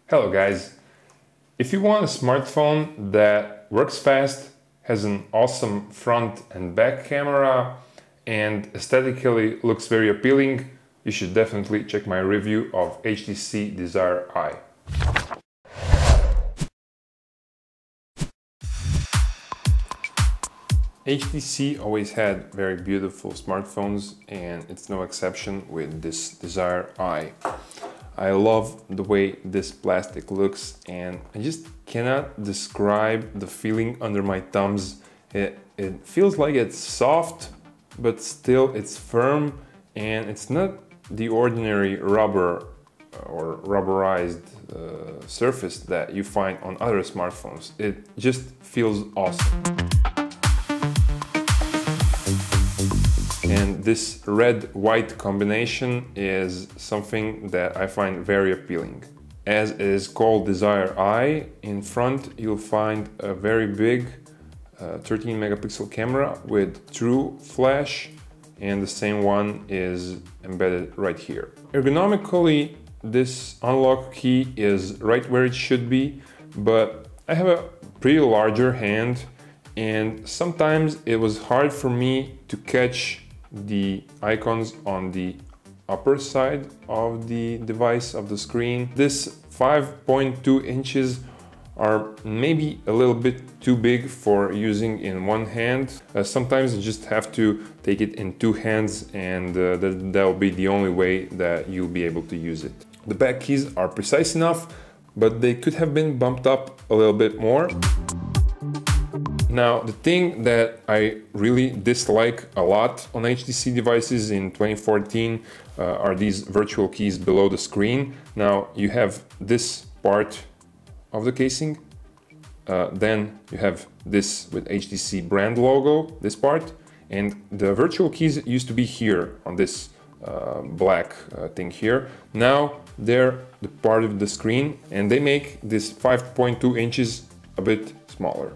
Hello guys! If you want a smartphone that works fast, has an awesome front and back camera, and aesthetically looks very appealing, you should definitely check my review of HTC Desire Eye. HTC always had very beautiful smartphones, and it's no exception with this Desire Eye. I love the way this plastic looks, and I just cannot describe the feeling under my thumbs. It feels like it's soft, but still it's firm, and it's not the ordinary rubber or rubberized surface that you find on other smartphones. It just feels awesome. And this red-white combination is something that I find very appealing. As it is called Desire Eye, in front you'll find a very big 13 megapixel camera with true flash, and the same one is embedded right here. Ergonomically, this unlock key is right where it should be, but I have a pretty larger hand, and sometimes it was hard for me to catch the icons on the upper side of the device, of the screen. This 5.2 inches are maybe a little bit too big for using in one hand. Sometimes you just have to take it in two hands, and that'll be the only way that you'll be able to use it. The back keys are precise enough, but they could have been bumped up a little bit more. Now, the thing that I really dislike a lot on HTC devices in 2014 are these virtual keys below the screen. Now, you have this part of the casing, then you have this with HTC brand logo, this part, and the virtual keys used to be here on this black thing here. Now, they're the part of the screen, and they make this 5.2 inches a bit smaller.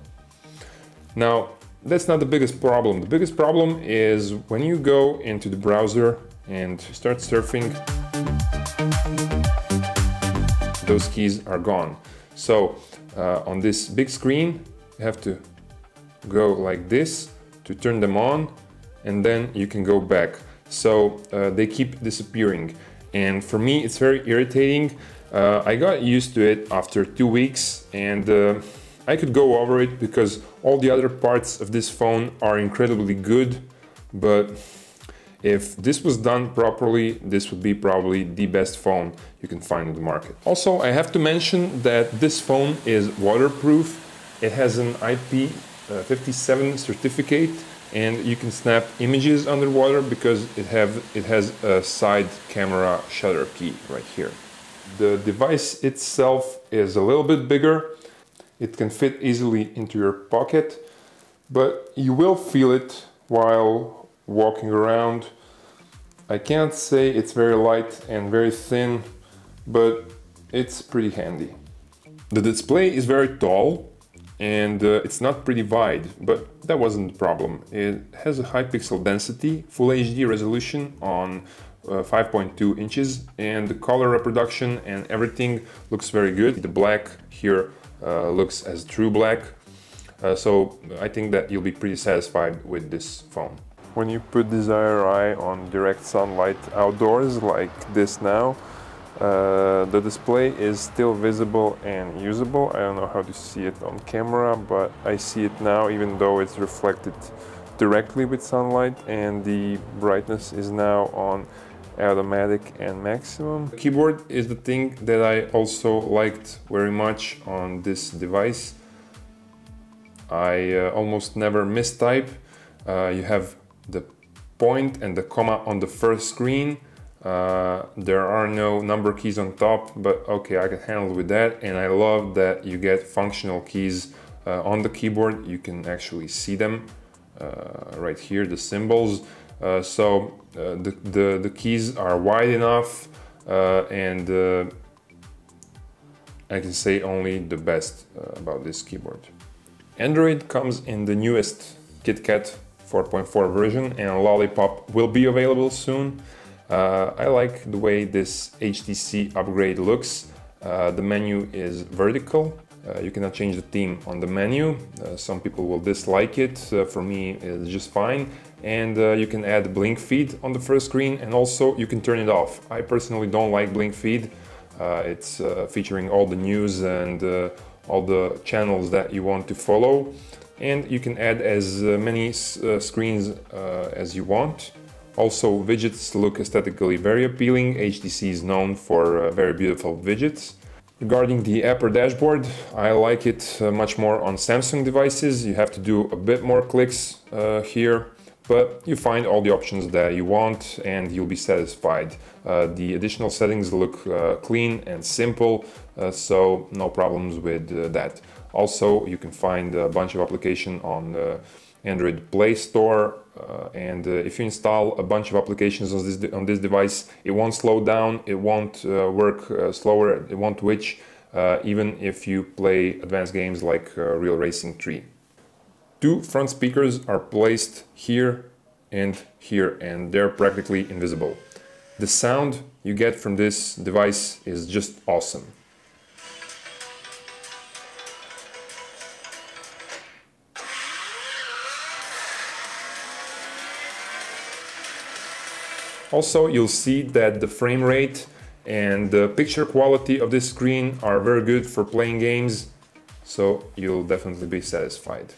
Now, that's not the biggest problem. The biggest problem is when you go into the browser and start surfing, those keys are gone. So on this big screen, you have to go like this to turn them on, and then you can go back. So they keep disappearing. And for me, it's very irritating. I got used to it after 2 weeks, and I could go over it because all the other parts of this phone are incredibly good, but if this was done properly, this would be probably the best phone you can find in the market. Also, I have to mention that this phone is waterproof. It has an IP57 certificate, and you can snap images underwater because it has a side camera shutter key right here. The device itself is a little bit bigger. It can fit easily into your pocket, but you will feel it while walking around. I can't say it's very light and very thin, but it's pretty handy. The display is very tall, and it's not pretty wide, but that wasn't the problem. It has a high pixel density, full HD resolution on 5.2 inches, and the color reproduction and everything looks very good. The black here looks as true black, so I think that you'll be pretty satisfied with this phone. When you put Desire Eye on direct sunlight outdoors like this now, the display is still visible and usable. I don't know how to see it on camera, but I see it now even though it's reflected directly with sunlight, and the brightness is now on automatic and maximum. The keyboard is the thing that I also liked very much on this device. I almost never mistype. You have the point and the comma on the first screen. There are no number keys on top, but okay, I can handle with that. And I love that you get functional keys on the keyboard. You can actually see them right here, the symbols. So the keys are wide enough, and I can say only the best about this keyboard. Android comes in the newest KitKat 4.4 version, and Lollipop will be available soon. I like the way this HTC upgrade looks. The menu is vertical. You cannot change the theme on the menu. Some people will dislike it. For me, it's just fine. And you can add blink feed on the first screen, and also you can turn it off. I personally don't like blink feed. It's featuring all the news and all the channels that you want to follow. And you can add as many screens as you want. Also, widgets look aesthetically very appealing. HTC is known for very beautiful widgets. Regarding the upper dashboard, I like it much more on Samsung devices. You have to do a bit more clicks here, but you find all the options that you want and you'll be satisfied. The additional settings look clean and simple, so no problems with that. Also, you can find a bunch of applications on Android Play Store, and if you install a bunch of applications on this device, it won't slow down, it won't work slower, it won't twitch, even if you play advanced games like Real Racing 3. Two front speakers are placed here, and they're practically invisible. The sound you get from this device is just awesome. Also, you'll see that the frame rate and the picture quality of this screen are very good for playing games, so you'll definitely be satisfied.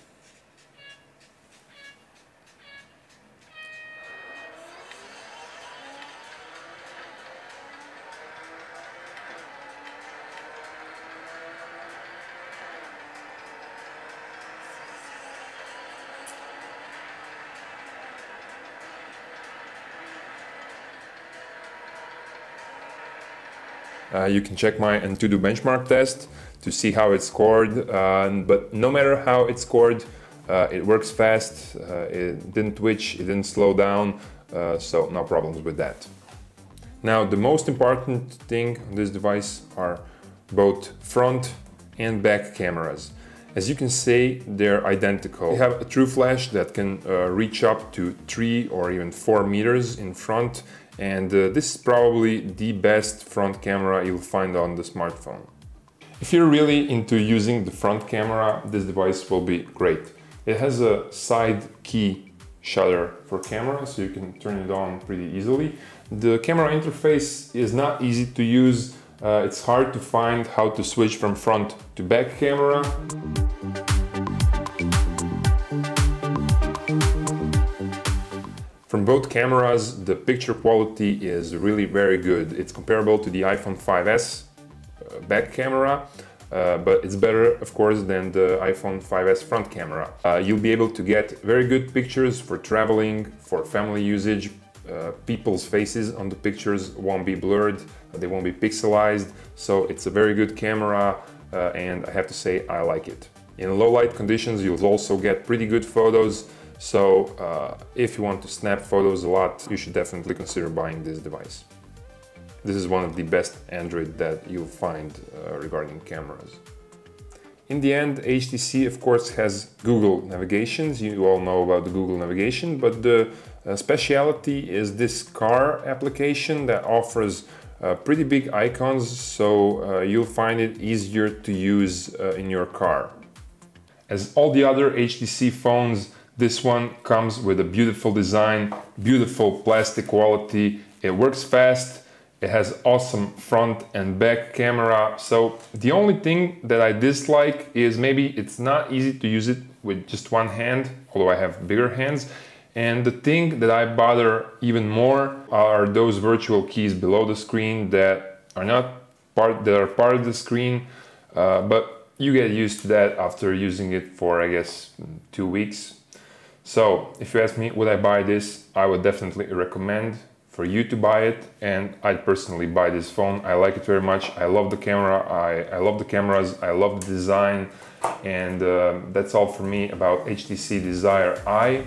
You can check my AnTuTu benchmark test to see how it scored, but no matter how it scored, it works fast, it didn't twitch, it didn't slow down, so no problems with that. Now, the most important thing on this device are both front and back cameras. As you can see, they're identical. They have a true flash that can reach up to 3 or even 4 meters in front, and this is probably the best front camera you'll find on the smartphone. If you're really into using the front camera, this device will be great. It has a side key shutter for camera, so you can turn it on pretty easily. The camera interface is not easy to use. It's hard to find how to switch from front to back camera. From both cameras, the picture quality is really very good. It's comparable to the iPhone 5S back camera, but it's better, of course, than the iPhone 5S front camera. You'll be able to get very good pictures for traveling, for family usage. People's faces on the pictures won't be blurred, they won't be pixelized, so it's a very good camera, and I have to say I like it. In low light conditions, you'll also get pretty good photos. So if you want to snap photos a lot, you should definitely consider buying this device. This is one of the best Android that you'll find regarding cameras. In the end, HTC of course has Google navigations. You all know about the Google navigation, but the specialty is this car application that offers pretty big icons, so you'll find it easier to use in your car. As all the other HTC phones, this one comes with a beautiful design, beautiful plastic quality, it works fast, it has awesome front and back camera. So the only thing that I dislike is maybe it's not easy to use it with just one hand, although I have bigger hands. And the thing that I bother even more are those virtual keys below the screen that are part of the screen, but you get used to that after using it for, I guess, 2 weeks. So if you ask me, would I buy this? I would definitely recommend for you to buy it, and I'd personally buy this phone. I like it very much. I love the camera, I love the cameras, I love the design, and that's all for me about HTC Desire Eye.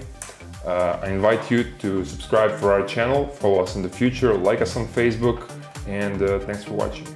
I invite you to subscribe for our channel, follow us in the future, like us on Facebook, and thanks for watching.